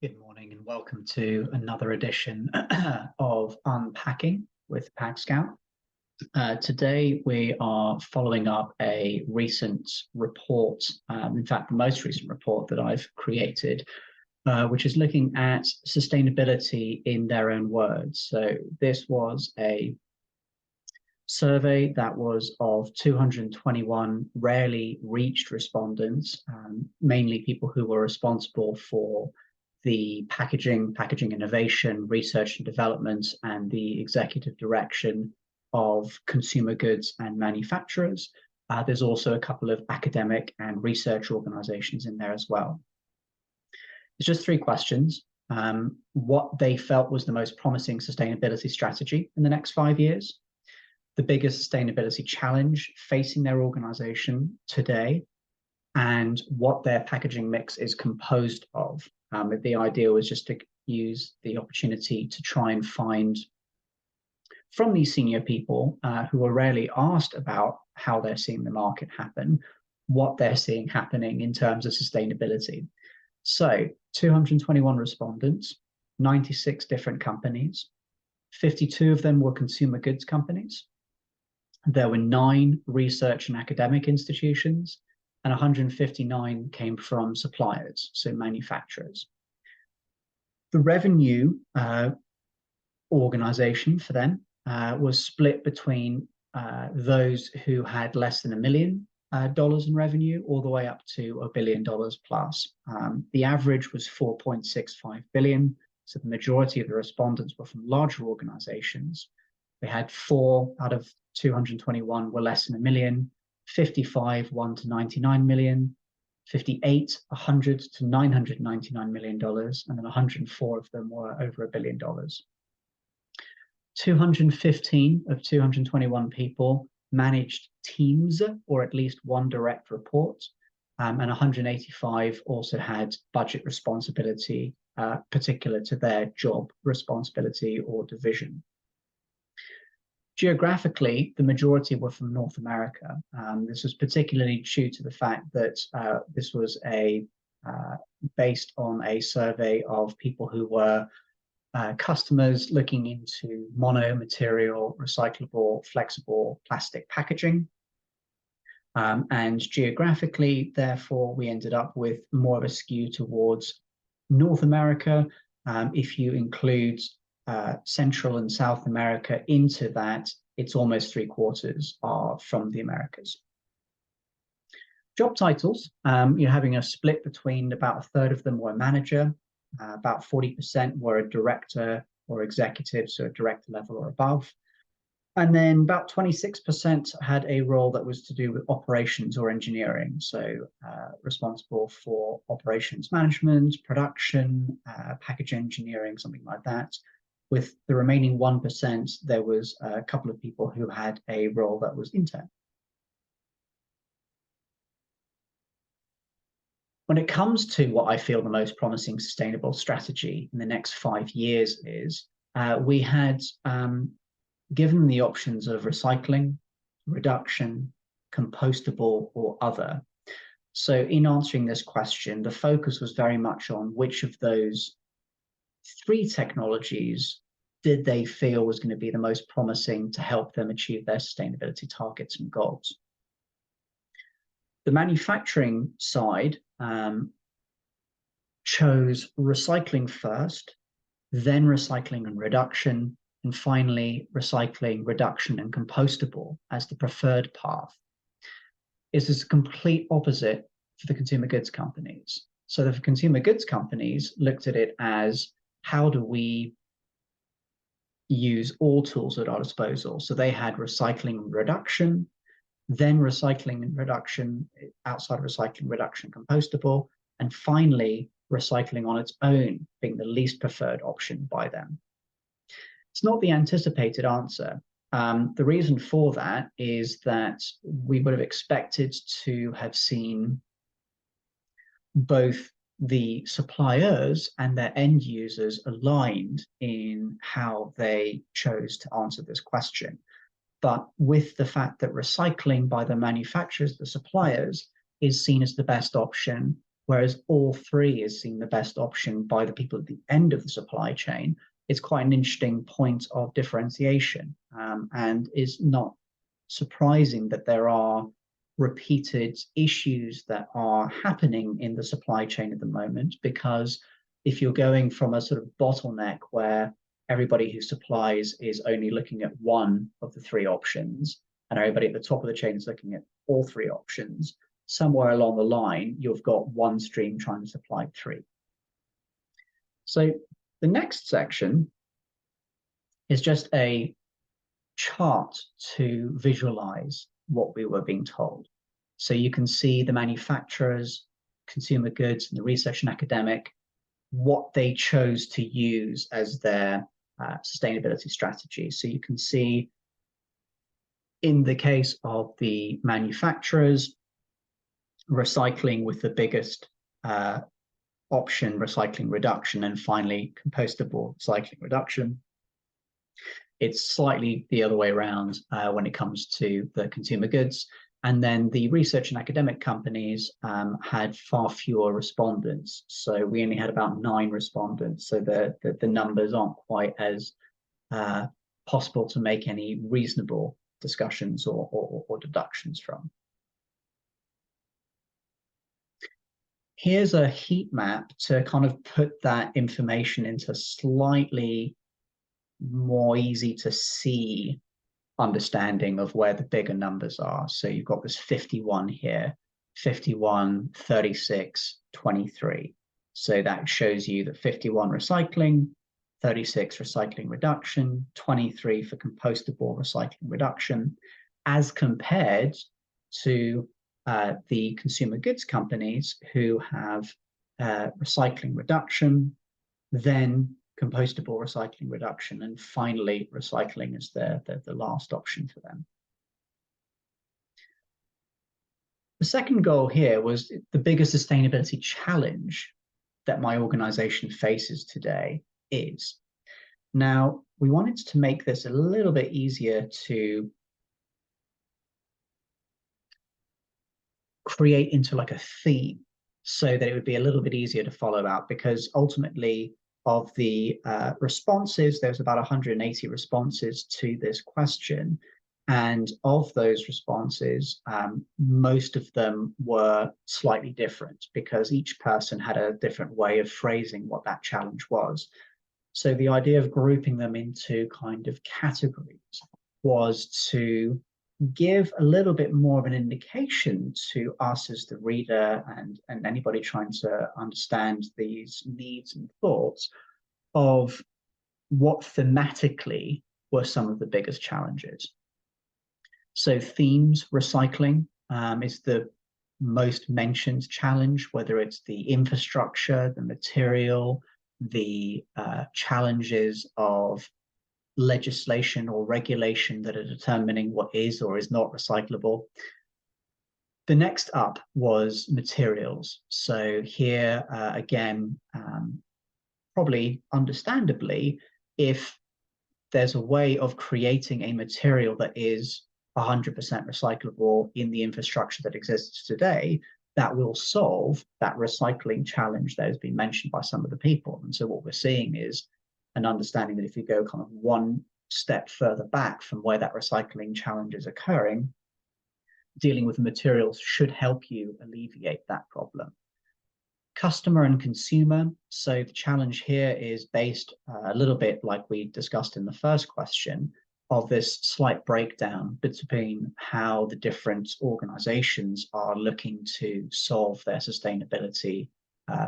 Good morning and welcome to another edition of Unpacking with Pack Scout. Today we are following up a recent report, in fact the most recent report that I've created, which is looking at sustainability in their own words. So this was a survey that was of 221 rarely reached respondents, mainly people who were responsible for the packaging innovation, research and development, and the executive direction of consumer goods and manufacturers. There's also a couple of academic and research organizations in there as well. It's just 3 questions. What they felt was the most promising sustainability strategy in the next 5 years, the biggest sustainability challenge facing their organization today, and what their packaging mix is composed of. The idea was just to use the opportunity to try and find from these senior people who are rarely asked about how they're seeing the market happen, what they're seeing happening in terms of sustainability. So 221 respondents, 96 different companies, 52 of them were consumer goods companies. There were 9 research and academic institutions, and 159 came from suppliers, so manufacturers. The revenue organization for them was split between those who had less than $1 million in revenue, all the way up to $1 billion plus. The average was 4.65 billion, so the majority of the respondents were from larger organizations. We had 4 out of 221 were less than $1 million, 55 1 to 99 million, 58 100 to $999 million, and then 104 of them were over $1 billion. 215 of 221 people managed teams or at least one direct report, and 185 also had budget responsibility particular to their job responsibility or division. Geographically, the majority were from North America. This was particularly due to the fact that this was based on a survey of people who were customers looking into mono-material, recyclable, flexible plastic packaging. And geographically, therefore, we ended up with more of a skew towards North America. If you include Central and South America into that, it's almost 3/4 are from the Americas. Job titles, you're having a split between about 1/3 of them were manager, about 40% were a director or executive, so a director level or above. And then about 26% had a role that was to do with operations or engineering, so responsible for operations management, production, package engineering, something like that. With the remaining 1%, there was a couple of people who had a role that was intern. When it comes to what I feel the most promising sustainable strategy in the next 5 years is, we had given the options of recycling, reduction, compostable, or other. So in answering this question, the focus was very much on which of those 3 technologies did they feel was going to be the most promising to help them achieve their sustainability targets and goals. The manufacturing side chose recycling first, then recycling and reduction, and finally recycling, reduction, and compostable as the preferred path. This is a complete opposite for the consumer goods companies. So the consumer goods companies looked at it as, how do we use all tools at our disposal? So they had recycling and reduction, then recycling and reduction, outside recycling, reduction, compostable, and finally recycling on its own being the least preferred option by them. It's not the anticipated answer. The reason for that is that we would have expected to have seen both the suppliers and their end users aligned in how they chose to answer this question. But with the fact that recycling by the manufacturers, the suppliers, is seen as the best option, whereas all three is seen the best option by the people at the end of the supply chain. It's quite an interesting point of differentiation, and is not surprising that there are repeated issues that are happening in the supply chain at the moment, because if you're going from a sort of bottleneck where everybody who supplies is only looking at one of the three options, and everybody at the top of the chain is looking at all three options, somewhere along the line, you've got one stream trying to supply three. So the next section is just a chart to visualize what we were being told. So you can see the manufacturers, consumer goods, and the research and academic, what they chose to use as their sustainability strategy. So you can see in the case of the manufacturers, recycling with the biggest option, recycling reduction, and finally compostable recycling reduction. It's slightly the other way around when it comes to the consumer goods. And then the research and academic companies had far fewer respondents. So we only had about 9 respondents. So the numbers aren't quite as possible to make any reasonable discussions or deductions from. Here's a heat map to kind of put that information into slightly more easy to see understanding of where the bigger numbers are. So you've got this 51 here, 51, 36, 23. So that shows you that 51 recycling, 36 recycling reduction, 23 for compostable recycling reduction, as compared to the consumer goods companies who have recycling reduction, then compostable recycling reduction, and finally recycling is the last option for them. The second goal here was the biggest sustainability challenge that my organization faces today is. Now, we wanted to make this a little bit easier to create into like a theme so that it would be a little bit easier to follow out, because ultimately of the responses, there's about 180 responses to this question. And of those responses, most of them were slightly different because each person had a different way of phrasing what that challenge was. So the idea of grouping them into kind of categories was to give a little bit more of an indication to us as the reader and anybody trying to understand these needs and thoughts of what thematically were some of the biggest challenges. So themes, recycling is the most mentioned challenge, whether it's the infrastructure, the material, the challenges of legislation or regulation that are determining what is or is not recyclable. The next up was materials. So here, again, probably understandably, if there's a way of creating a material that is 100% recyclable in the infrastructure that exists today, that will solve that recycling challenge that has been mentioned by some of the people. And so what we're seeing is an understanding that if you go kind of one step further back from where that recycling challenge is occurring, dealing with the materials should help you alleviate that problem. Customer and consumer. So the challenge here is based a little bit like we discussed in the first question, of this slight breakdown between how the different organizations are looking to solve their sustainability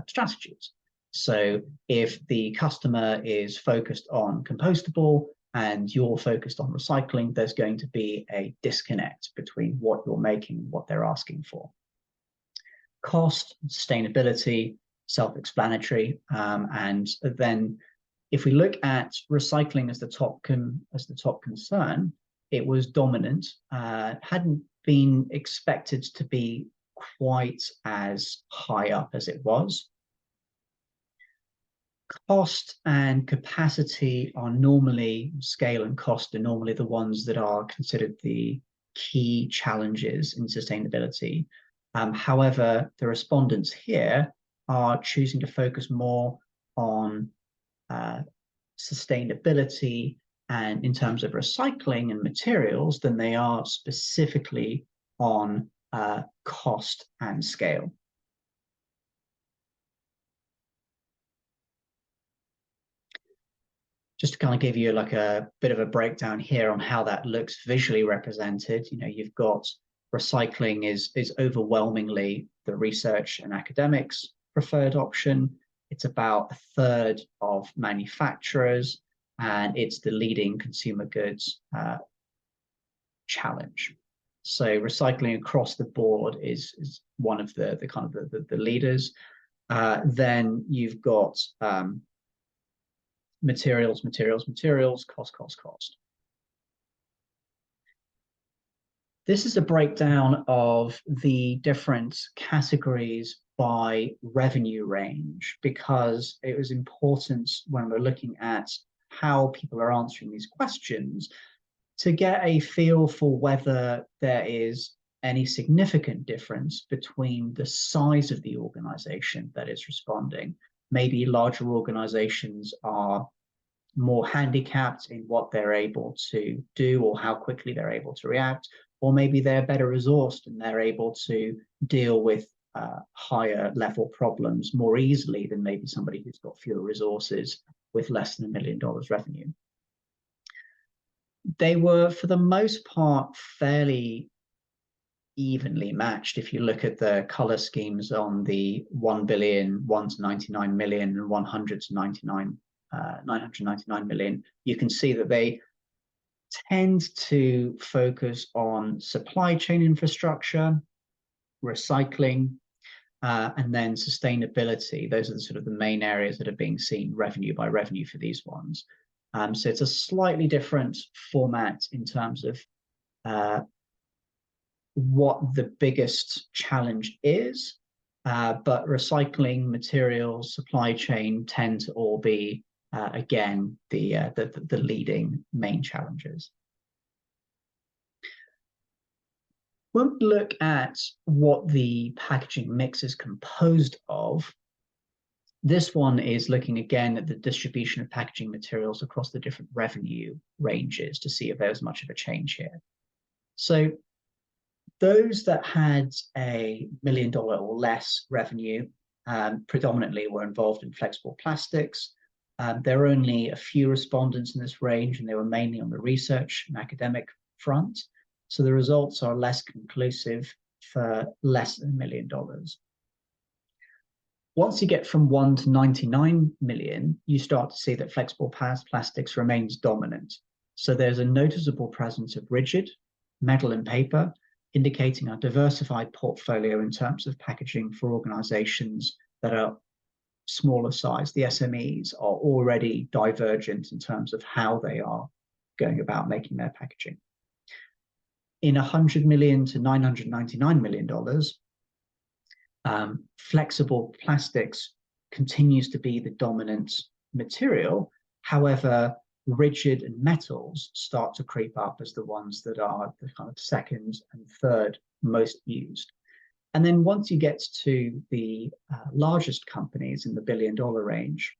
strategies. So if the customer is focused on compostable and you're focused on recycling, there's going to be a disconnect between what you're making and what they're asking for. Cost, sustainability, self-explanatory, and then if we look at recycling as the top concern, it was dominant, hadn't been expected to be quite as high up as it was. Cost and capacity are normally, scale and cost are normally the ones that are considered the key challenges in sustainability. However, the respondents here are choosing to focus more on sustainability and in terms of recycling and materials than they are specifically on cost and scale. Just to kind of give you like a bit of a breakdown here on how that looks visually represented, you've got recycling is overwhelmingly the research and academics preferred option. It's about a third of manufacturers, and it's the leading consumer goods challenge. So recycling across the board is one of the kind of the leaders. Then you've got materials, cost. This is a breakdown of the different categories by revenue range, because it was important when we're looking at how people are answering these questions to get a feel for whether there is any significant difference between the size of the organization that is responding. Maybe larger organizations are more handicapped in what they're able to do or how quickly they're able to react, or maybe they're better resourced and they're able to deal with higher level problems more easily than maybe somebody who's got fewer resources with less than $1 million revenue. They were, for the most part, fairly evenly matched. If you look at the color schemes on the 1 billion, 1 to 99 million, and 100 to 999 million, you can see that they tend to focus on supply chain infrastructure, recycling, and then sustainability. Those are the sort of the main areas that are being seen revenue by revenue for these ones. So it's a slightly different format in terms of what the biggest challenge is, but recycling, materials, supply chain tend to all be again the leading main challenges. When we look at what the packaging mix is composed of, this one is looking again at the distribution of packaging materials across the different revenue ranges to see if there's much of a change here. So those that had a $1 million or less revenue predominantly were involved in flexible plastics. There were only a few respondents in this range, and they were mainly on the research and academic front. So the results are less conclusive for less than $1 million. Once you get from 1 to 99 million, you start to see that flexible plastics remains dominant. So there's a noticeable presence of rigid, metal and paper, indicating a diversified portfolio in terms of packaging for organizations that are smaller size. The SMEs are already divergent in terms of how they are going about making their packaging. In $100 million to $999 million, flexible plastics continues to be the dominant material. However, rigid and metals start to creep up as the ones that are the kind of second and third most used. And then once you get to the largest companies in the $1 billion range,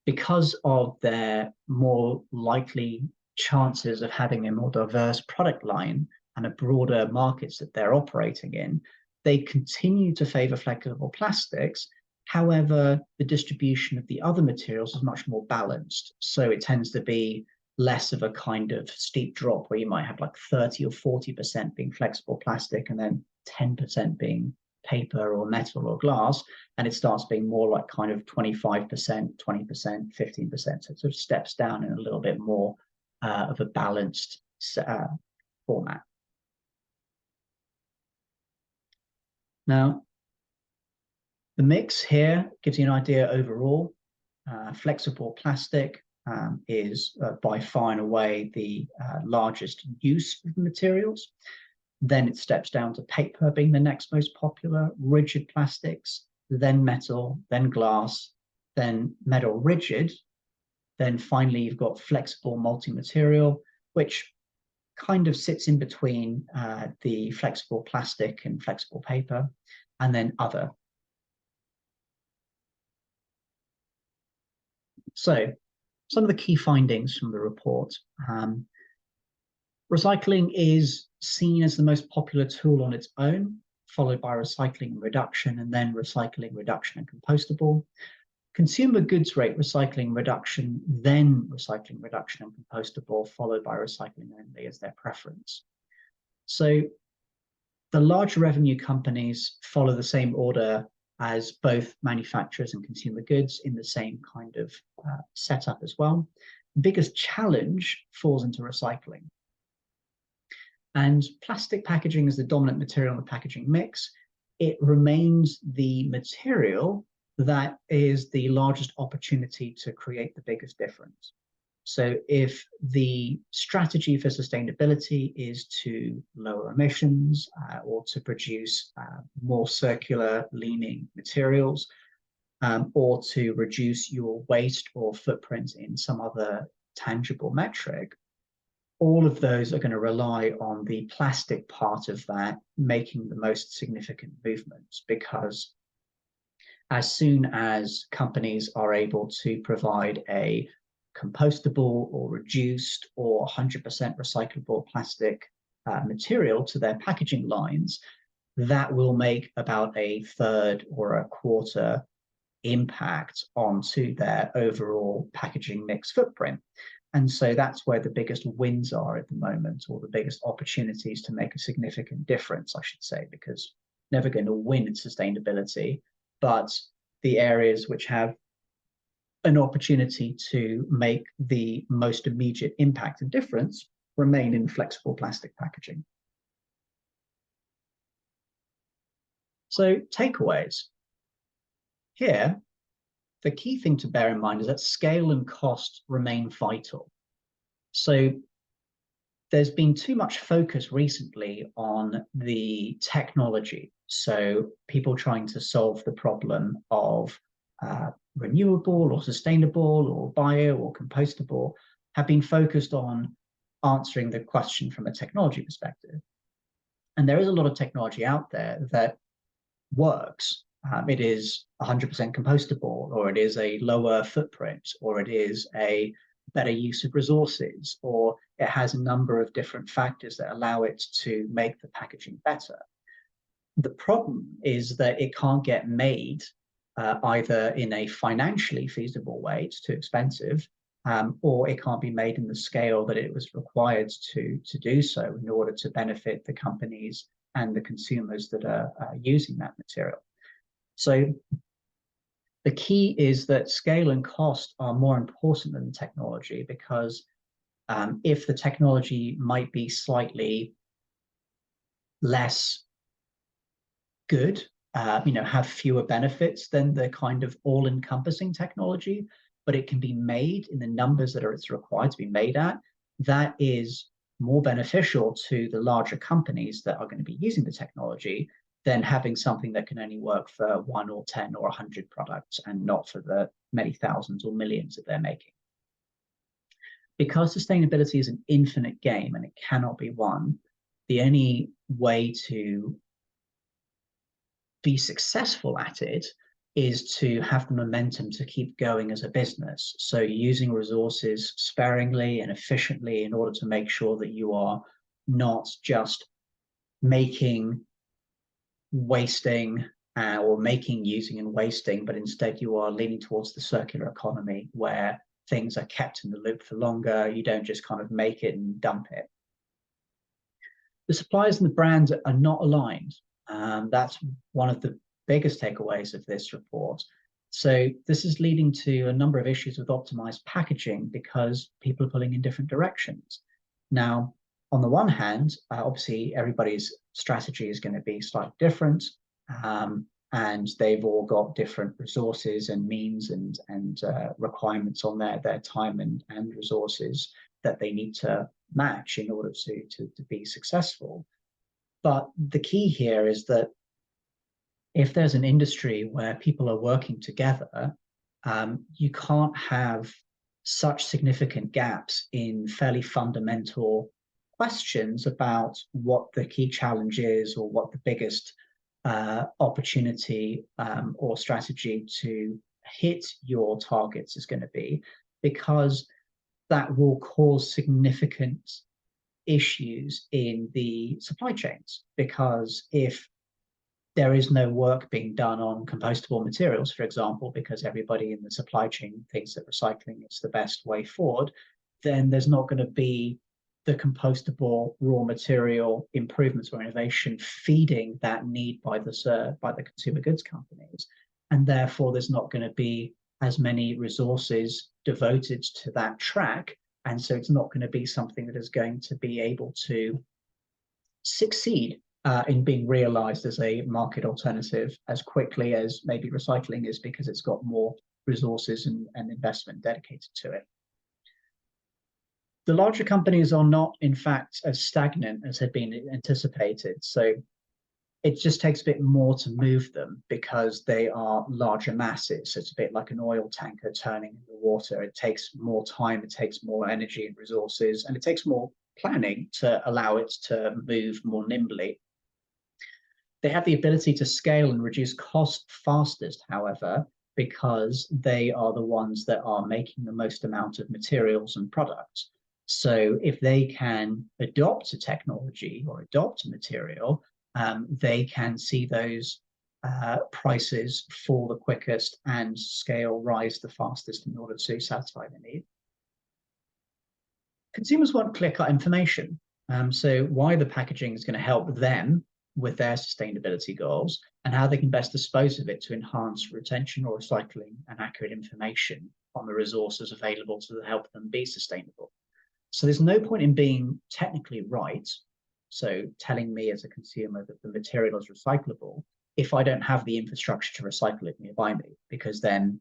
because of their more likely chances of having a more diverse product line and a broader markets that they're operating in, they continue to favor flexible plastics. However, the distribution of the other materials is much more balanced. So it tends to be less of a kind of steep drop where you might have like 30 or 40% being flexible plastic and then 10% being paper or metal or glass. And it starts being more like kind of 25%, 20%, 15%. So it sort of steps down in a little bit more of a balanced format. Now, the mix here gives you an idea overall. Flexible plastic is by far and away the largest use of the materials. Then it steps down to paper being the next most popular, rigid plastics, then metal, then glass, then metal rigid. Then finally, you've got flexible multi-material, which kind of sits in between the flexible plastic and flexible paper, and then other. So some of the key findings from the report. Recycling is seen as the most popular tool on its own, followed by recycling and reduction, and then recycling, reduction, and compostable. Consumer goods rate recycling, reduction, then recycling, reduction, and compostable, followed by recycling only as their preference. So the large revenue companies follow the same order as both manufacturers and consumer goods in the same kind of setup as well. The biggest challenge falls into recycling. And plastic packaging is the dominant material in the packaging mix. It remains the material that is the largest opportunity to create the biggest difference. So if the strategy for sustainability is to lower emissions or to produce more circular leaning materials, or to reduce your waste or footprint in some other tangible metric, all of those are going to rely on the plastic part of that making the most significant movements, because as soon as companies are able to provide a compostable or reduced or 100% recyclable plastic material to their packaging lines, that will make about a third or a quarter impact onto their overall packaging mix footprint. And so that's where the biggest wins are at the moment, or the biggest opportunities to make a significant difference, I should say, because never going to win in sustainability, but the areas which have an opportunity to make the most immediate impact and difference remain in flexible plastic packaging. So takeaways. Here, the key thing to bear in mind is that scale and cost remain vital. So there's been too much focus recently on the technology. So people trying to solve the problem of renewable or sustainable or bio or compostable have been focused on answering the question from a technology perspective. And there is a lot of technology out there that works. It is 100% compostable, or it is a lower footprint, or it is a better use of resources, or it has a number of different factors that allow it to make the packaging better. The problem is that it can't get made either in a financially feasible way, it's too expensive, or it can't be made in the scale that it was required to do so in order to benefit the companies and the consumers that are using that material. So the key is that scale and cost are more important than the technology, because if the technology might be slightly less good, have fewer benefits than the kind of all-encompassing technology, but it can be made in the numbers that it's required to be made at, that is more beneficial to the larger companies that are going to be using the technology than having something that can only work for 1 or 10 or 100 products and not for the many thousands or millions that they're making. Because sustainability is an infinite game and it cannot be won, the only way to be successful at it is to have the momentum to keep going as a business. So using resources sparingly and efficiently in order to make sure that you are not just making, wasting, or making, using, and wasting, but instead you are leaning towards the circular economy where things are kept in the loop for longer. You don't just kind of make it and dump it. The suppliers and the brands are not aligned. That's one of the biggest takeaways of this report. So this is leading to a number of issues with optimized packaging because people are pulling in different directions. Now, on the one hand, obviously everybody's strategy is going to be slightly different, and they've all got different resources and means and requirements on their time and resources that they need to match in order to be successful. But the key here is that if there's an industry where people are working together, you can't have such significant gaps in fairly fundamental questions about what the key challenge is or what the biggest opportunity or strategy to hit your targets is going to be, because that will cause significant issues in the supply chains. Because if there is no work being done on compostable materials, for example, because everybody in the supply chain thinks that recycling is the best way forward, then there's not going to be the compostable raw material improvements or innovation feeding that need by the consumer goods companies. And therefore, there's not going to be as many resources devoted to that track. And so it's not going to be something that is going to be able to succeed in being realized as a market alternative as quickly as maybe recycling is, because it's got more resources and investment dedicated to it. The larger companies are not, in fact, as stagnant as had been anticipated. So it just takes a bit more to move them because they are larger masses. So it's a bit like an oil tanker turning in the water. It takes more time, it takes more energy and resources, and it takes more planning to allow it to move more nimbly. They have the ability to scale and reduce cost fastest, however, because they are the ones that are making the most amount of materials and products. So if they can adopt a technology or adopt a material, they can see those prices fall the quickest and scale rise the fastest in order to satisfy the need. Consumers want clear-cut information. So why the packaging is going to help them with their sustainability goals and how they can best dispose of it to enhance retention or recycling and accurate information on the resources available to help them be sustainable. So there's no point in being technically right, so telling me as a consumer that the material is recyclable, if I don't have the infrastructure to recycle it nearby me, because then,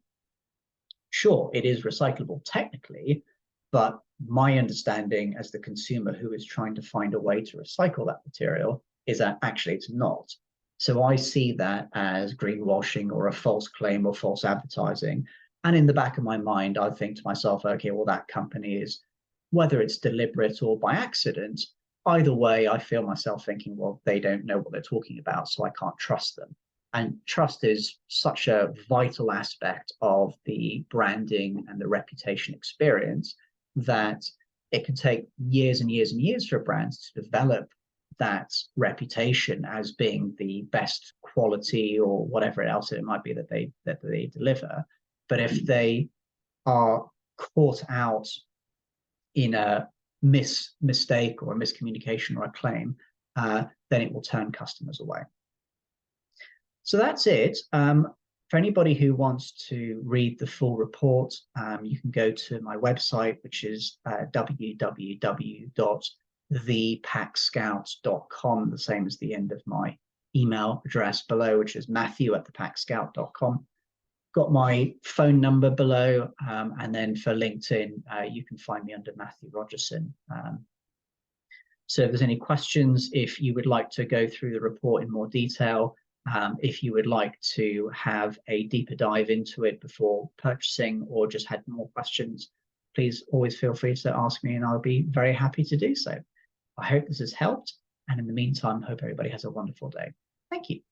sure, it is recyclable technically, but my understanding as the consumer who is trying to find a way to recycle that material is that actually it's not. So I see that as greenwashing or a false claim or false advertising. And in the back of my mind, I think to myself, okay, well, that company is, whether it's deliberate or by accident, either way, I feel myself thinking, well, they don't know what they're talking about, so I can't trust them. And trust is such a vital aspect of the branding and the reputation experience that it can take years and years and years for brands to develop that reputation as being the best quality or whatever else it might be that they deliver. But if they are caught out in a mistake or a miscommunication or a claim, then it will turn customers away. So that's it. For anybody who wants to read the full report, you can go to my website, which is www.thepackscout.com, the same as the end of my email address below, which is matthew@thepackscout.com. Got my phone number below, and then for LinkedIn, you can find me under Matthew Rogerson. So if there's any questions, if you would like to go through the report in more detail, if you would like to have a deeper dive into it before purchasing or just had more questions, please always feel free to ask me and I'll be very happy to do so. I hope this has helped. And in the meantime, hope everybody has a wonderful day. Thank you.